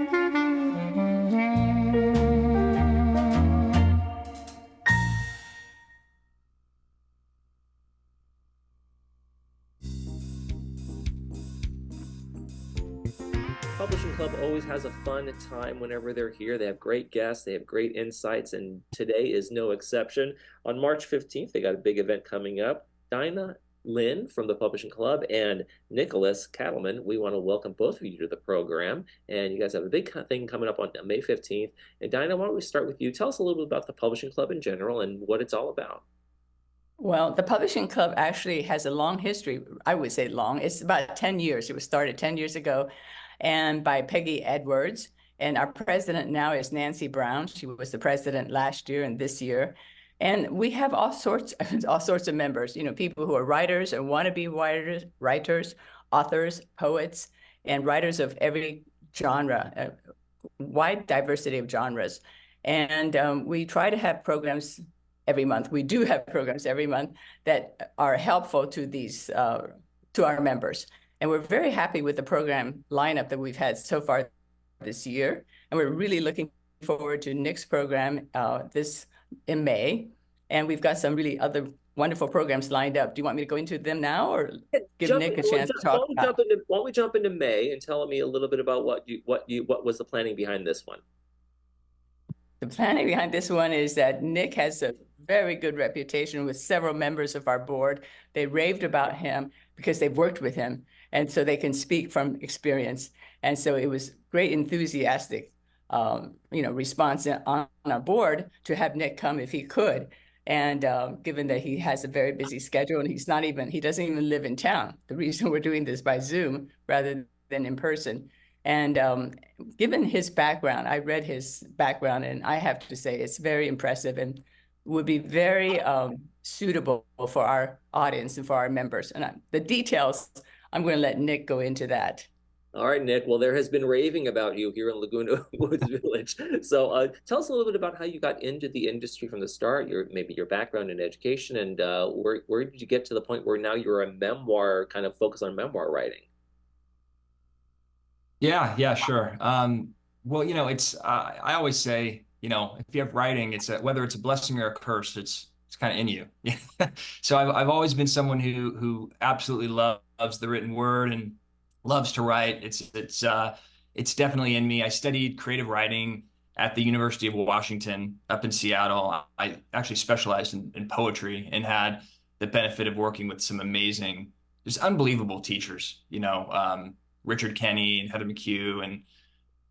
Publishing Club always has a fun time whenever they're here. They have great guests, they have great insights, and today is no exception. On March 15th, they got a big event coming up. Dinah Lynn from the Publishing Club and Nicholas Cattleman, we want to welcome both of you to the program. And you guys have a big thing coming up on May 15th. And Dinah, why don't we start with you? Tell us a little bit about the Publishing Club in general and what it's all about. Well, the Publishing Club actually has a long history. I would say long. It's about 10 years. It was started 10 years ago and by Peggy Edwards. And our president now is Nancy Brown. She was the president last year and this year. And we have all sorts of members, people who are writers and want to be writers, authors, poets, and writers of every genre, a wide diversity of genres. And we try to have programs every month. We do have programs every month that are helpful to these to our members. And we're very happy with the program lineup that we've had so far this year. And we're really looking forward to Nick's program this in May. And we've got some really other wonderful programs lined up. Do you want me to go into them now or give Nick a chance to talk about? Why don't we jump into May and tell me a little bit about what was the planning behind this one? The planning behind this one is that Nick has a very good reputation with several members of our board. They raved about him because they've worked with him, and so they can speak from experience. And so it was great, enthusiastic, response on our board to have Nick come if he could. And given that he has a very busy schedule and he doesn't even live in town. The reason we're doing this by Zoom rather than in person. And given his background, I read his background, and I have to say it's very impressive and would be very suitable for our audience and for our members. And the details, I'm going to let Nick go into that. All right, Nick. Well, there has been raving about you here in Laguna Woods Village. So tell us a little bit about how you got into the industry from the start, maybe your background in education, and where did you get to the point where now you're a memoir, kind of focus on memoir writing? Yeah, sure. Well, it's I always say, if you have writing, whether it's a blessing or a curse, it's kind of in you. So I've always been someone who absolutely loves the written word and loves to write. It's definitely in me. I studied creative writing at the University of Washington up in Seattle. I actually specialized in poetry and had the benefit of working with some amazing, just unbelievable teachers, Richard Kenny and Heather McHugh and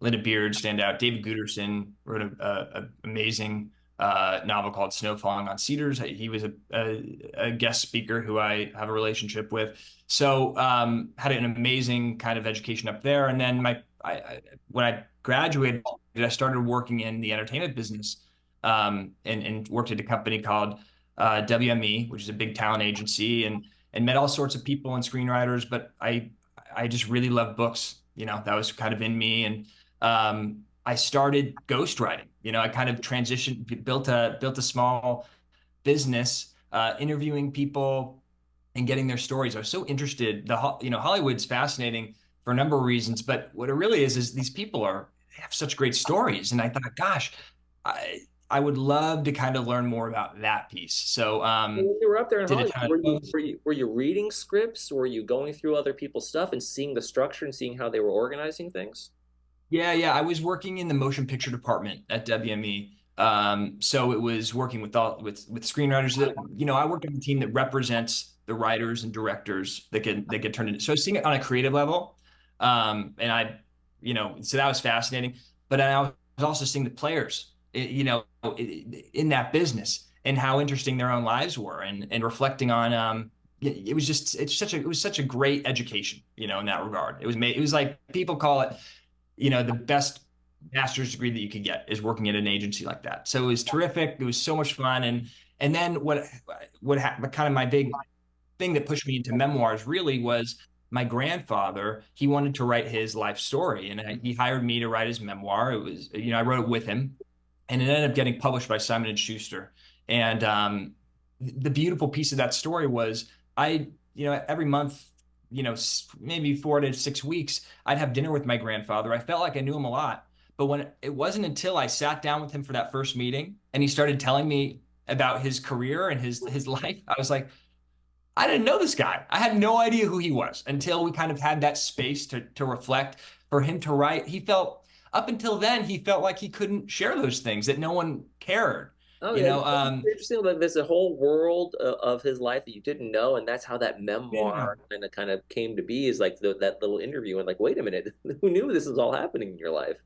Linda Beard stand out. David Guterson wrote an amazing novel called Snow Falling on Cedars. He was a guest speaker who I have a relationship with. So had an amazing kind of education up there. And then when I graduated, I started working in the entertainment business and worked at a company called WME, which is a big talent agency, and met all sorts of people and screenwriters. But I just really love books. That was kind of in me. And I started ghostwriting. I kind of transitioned, built a small business, interviewing people and getting their stories. I was so interested. Hollywood's fascinating for a number of reasons, but what it really is these people have such great stories. And I thought, gosh, I would love to kind of learn more about that piece. So when you were up there in Hollywood, were you reading scripts? Were you going through other people's stuff and seeing the structure and seeing how they were organizing things? Yeah. I was working in the motion picture department at WME. So it was working with screenwriters that, I worked on a team that represents the writers and directors that get turned into. So seeing it on a creative level. And so that was fascinating. But I was also seeing the players, in that business and how interesting their own lives were and reflecting on, it was such a great education, in that regard. It was like people call it, the best master's degree that you could get is working at an agency like that. So it was terrific. It was so much fun. And then what kind of my big thing that pushed me into memoirs really was my grandfather. He wanted to write his life story, and he hired me to write his memoir. It was, I wrote it with him, and it ended up getting published by Simon & Schuster. And the beautiful piece of that story was every month maybe 4 to 6 weeks, I'd have dinner with my grandfather. I felt like I knew him a lot. But when it wasn't until I sat down with him for that first meeting and he started telling me about his career and his life, I was like, I didn't know this guy. I had no idea who he was until we kind of had that space to reflect. For him to write, he felt up until then, he felt like he couldn't share those things, that no one cared. Oh You yeah, know, it's interesting. Like there's a whole world of his life that you didn't know, and that's how that yeah, memoir kind of came to be. Is like that little interview, and like, wait a minute, who knew this was all happening in your life?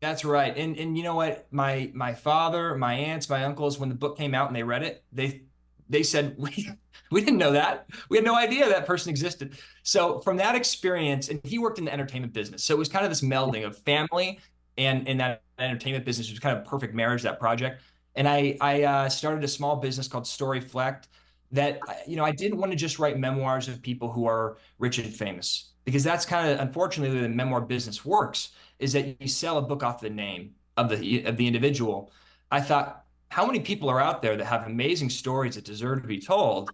that's right. And you know what? My father, my aunts, my uncles, when the book came out and they read it, they said we didn't know that. We had no idea that person existed. So from that experience, and he worked in the entertainment business, so it was kind of this melding of family and that entertainment business. It was kind of a perfect marriage, that project. And I started a small business called Storyflect that I didn't want to just write memoirs of people who are rich and famous, because that's kind of unfortunately the way the memoir business works, is that you sell a book off the name of the individual. I thought, how many people are out there that have amazing stories that deserve to be told,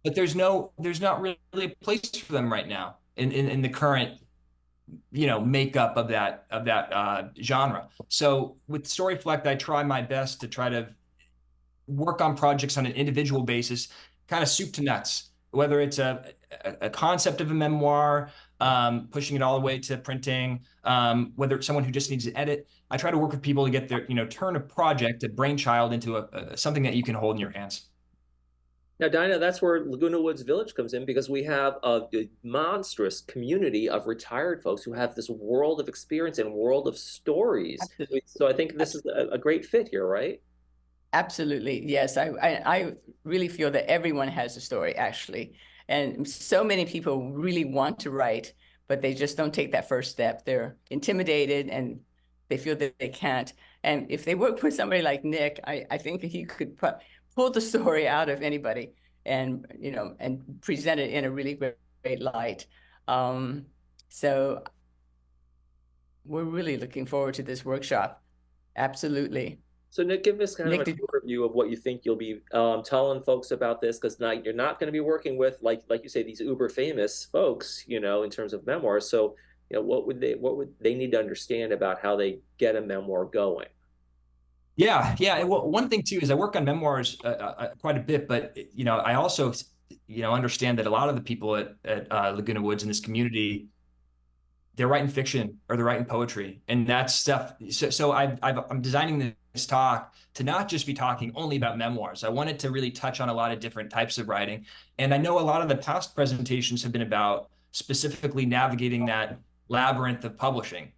but there's not really a place for them right now in the current makeup of that genre. So with Storyflect, I try my best to try to work on projects on an individual basis, kind of soup to nuts, whether it's a concept of a memoir, pushing it all the way to printing, whether it's someone who just needs to edit. I try to work with people to get their, turn a project, a brainchild into something that you can hold in your hands. Now, Dinah, that's where Laguna Woods Village comes in because we have a monstrous community of retired folks who have this world of experience and world of stories. Absolutely. So I think this is a great fit here, right? Absolutely. Yes. I really feel that everyone has a story, actually. And so many people really want to write, but they just don't take that first step. They're intimidated and they feel that they can't. And if they work with somebody like Nick, I think he could pull the story out of anybody and, and present it in a really great light. Um, so we're really looking forward to this workshop. Absolutely. So Nick, give us kind of Nick, an did you? overview of what you think you'll be telling folks about this, because now you're not going to be working with like you say these uber famous folks, in terms of memoirs. So, what would they need to understand about how they get a memoir going? Yeah, yeah. Well, one thing too is I work on memoirs quite a bit, but I also understand that a lot of the people at Laguna Woods in this community, they're writing fiction or they're writing poetry, and that's stuff. So I'm designing this talk to not just be talking only about memoirs. I wanted to really touch on a lot of different types of writing, and I know a lot of the past presentations have been about specifically navigating that labyrinth of publishing.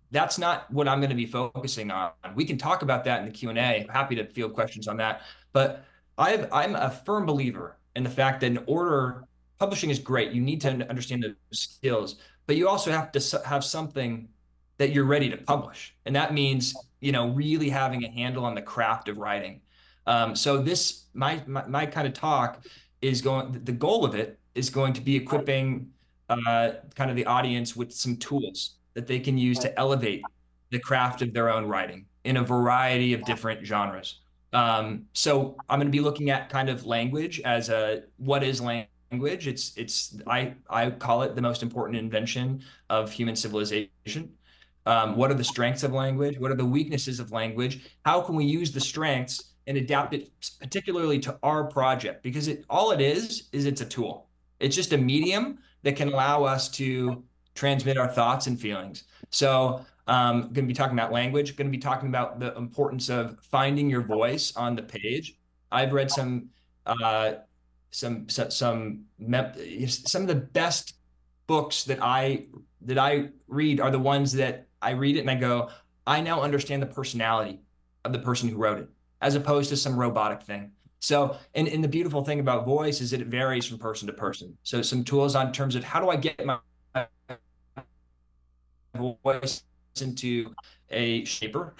That's not what I'm going to be focusing on. We can talk about that in the Q&A. I'm happy to field questions on that. But I'm a firm believer in the fact that in order, publishing is great. You need to understand the skills, but you also have to have something that you're ready to publish. And that means, really having a handle on the craft of writing. So my kind of talk the goal of it is going to be equipping kind of the audience with some tools that they can use to elevate the craft of their own writing in a variety of different genres. So I'm going to be looking at kind of language as what is language? I call it the most important invention of human civilization. What are the strengths of language? What are the weaknesses of language? How can we use the strengths and adapt it particularly to our project? Because all it is it's a tool. It's just a medium that can allow us to transmit our thoughts and feelings. So going to be talking about language, going to be talking about the importance of finding your voice on the page. I've read some of the best books that I read are the ones that I read it and I go, I now understand the personality of the person who wrote it, as opposed to some robotic thing. So, and the beautiful thing about voice is that it varies from person to person. So some tools on terms of how do I get my voice into a shaper.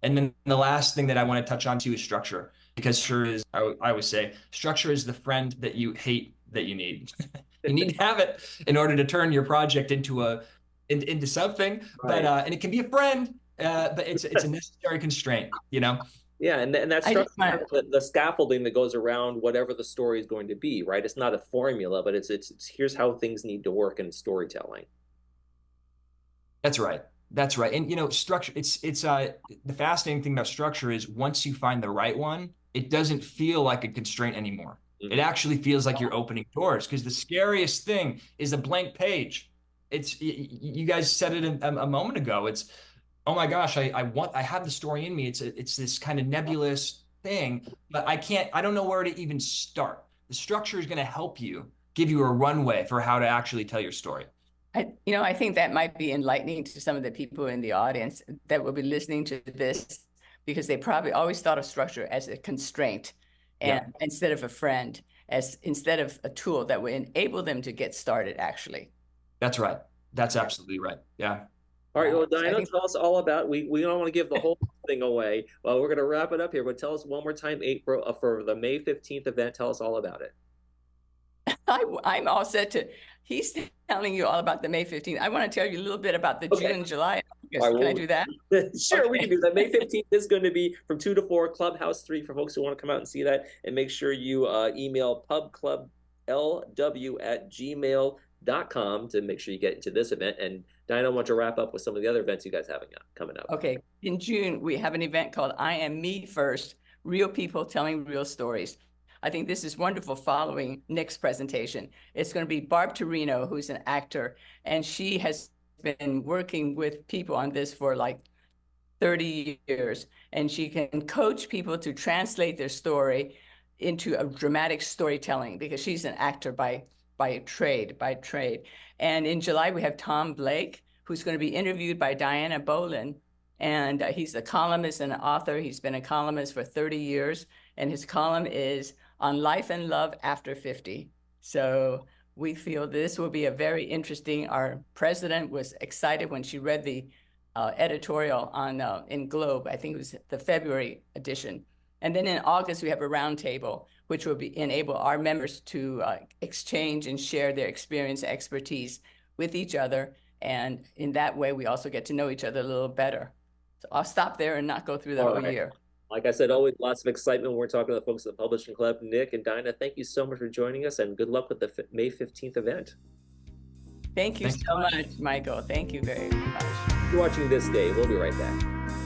And then the last thing that I want to touch on too is structure, because I always say, structure is the friend that you hate that you need. You need to have it in order to turn your project into something. But Right. and it can be a friend, but it's a necessary constraint. Yeah, and that I just structure want kind of the scaffolding that goes around whatever the story is going to be, right? It's not a formula, but it's here's how things need to work in storytelling. That's right. That's right. And structure, it's the fascinating thing about structure is once you find the right one, it doesn't feel like a constraint anymore. It Mhm. actually feels like you're opening doors because the scariest thing is a blank page. You guys said it a moment ago. It's, oh my gosh, I have the story in me. It's this kind of nebulous thing, but I don't know where to even start. The structure is going to help you give you a runway for how to actually tell your story. I think that might be enlightening to some of the people in the audience that will be listening to this, because they probably always thought of structure as a constraint and Yeah. instead of a friend, as instead of a tool that would enable them to get started, actually. That's right. That's Yeah. absolutely right. Yeah. All right, well, So I Dino, think tell us all about. We don't want to give the whole thing away. Well, we're going to wrap it up here, but tell us one more time, April, for the May 15th event. Tell us all about it. I'm all set to, he's telling you all about the May 15th. I want to tell you a little bit about the Okay. June, July, All August. right, Can I well, do that? sure, we can Okay. do that. May 15th is going to be from 2 to 4, Clubhouse 3 for folks who want to come out and see that. And make sure you email pubclublw@gmail.com to make sure you get into this event. And Dinah, I want to wrap up with some of the other events you guys having coming up. Okay. In June, we have an event called I Am Me First, Real People Telling Real Stories. I think this is wonderful following Nick's presentation. It's going to be Barb Torino, who's an actor, and she has been working with people on this for like 30 years, and she can coach people to translate their story into a dramatic storytelling because she's an actor by trade. And in July, we have Tom Blake, who's going to be interviewed by Diana Bolin. And he's a columnist and an author. He's been a columnist for 30 years, and his column is on life and love after 50. So we feel this will be a very interesting. Our president was excited when she read the editorial on in Globe. I think it was the February edition. And then in August, we have a roundtable, which will enable our members to exchange and share their experience and expertise with each other. And in that way, we also get to know each other a little better. So I'll stop there and not go through the All whole right. year. Like I said, always lots of excitement when we're talking to the folks at the Publishing Club. Nick and Dinah, thank you so much for joining us, and good luck with the May 15th event. Thank you Thanks so much, Michael. Thank you very much. You're watching This Day. We'll be right back.